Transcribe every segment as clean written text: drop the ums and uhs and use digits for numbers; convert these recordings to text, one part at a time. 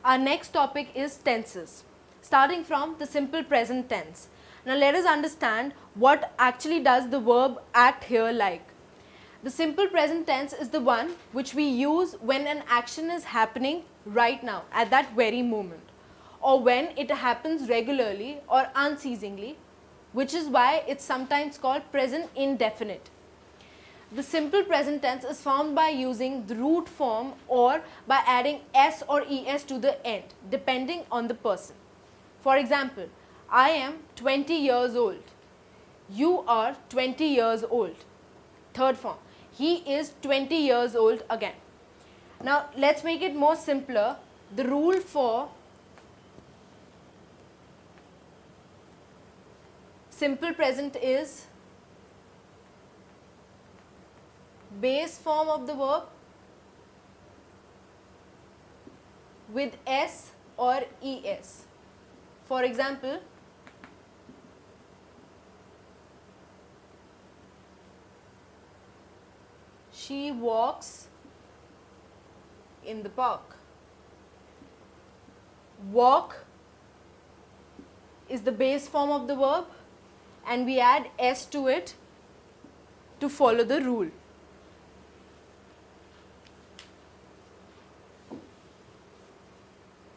Our next topic is tenses, starting from the simple present tense. Now let us understand what actually does the verb act here like. The simple present tense is the one which we use when an action is happening right now, at that very moment, or when it happens regularly or unceasingly, which is why it's sometimes called present indefinite. The simple present tense is formed by using the root form or by adding s or es to the end, depending on the person. For example, I am 20 years old. You are 20 years old. Third form, he is 20 years old again. Now let's make it more simpler. The rule for simple present is base form of the verb with s or es. For example, she walks in the park. Walk is the base form of the verb and we add s to it to follow the rule.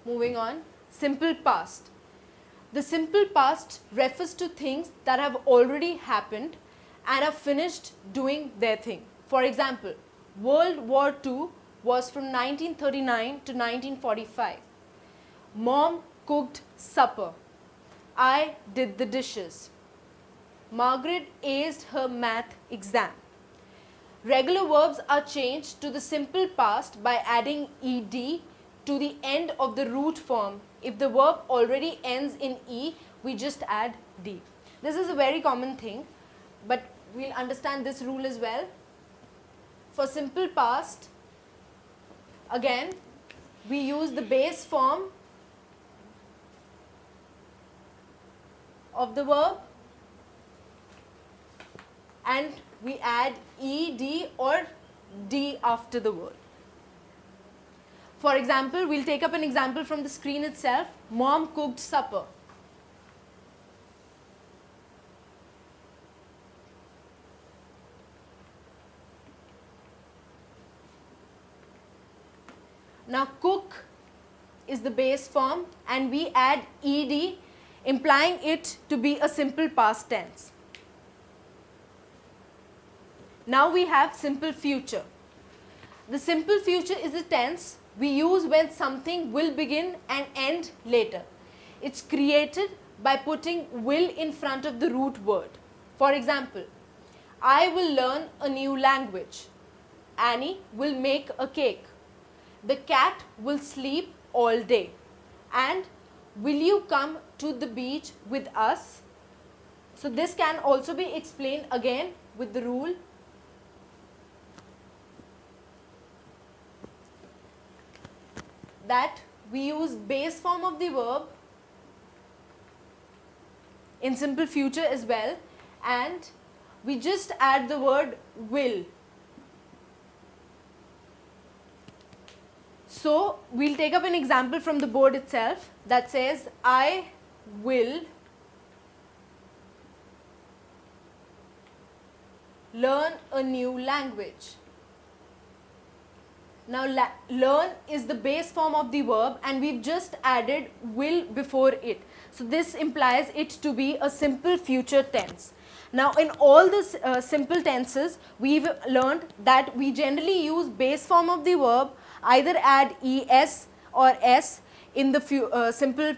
Moving on, simple past. The simple past refers to things that have already happened and are finished doing their thing. For example, World War II was from 1939 to 1945. Mom cooked supper. I did the dishes. Margaret aced her math exam. Regular verbs are changed to the simple past by adding ed to the end of the root form. If the verb already ends in e, we just add d. This is a very common thing, but we'll understand this rule as well. For simple past, again, we use the base form of the verb and we add ed or d after the word. For example, we'll take up an example from the screen itself. Mom cooked supper. Now cook is the base form and we add ed, implying it to be a simple past tense. Now we have simple future. The simple future is a tense we use when something will begin and end later. It's created by putting will in front of the root word. For example, I will learn a new language. Annie will make a cake. The cat will sleep all day. And will you come to the beach with us? So this can also be explained again with the rule. That we use base form of the verb in simple future as well, and we just add the word will. So we'll take up an example from the board itself that says, I will learn a new language. Now learn is the base form of the verb and we've just added will before it. So this implies it to be a simple future tense. Now in all the simple tenses, we've learned that we generally use base form of the verb, either add es or s in the simple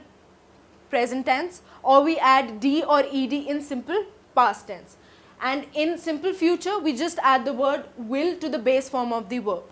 present tense, or we add d or ed in simple past tense. And in simple future, we just add the word will to the base form of the verb.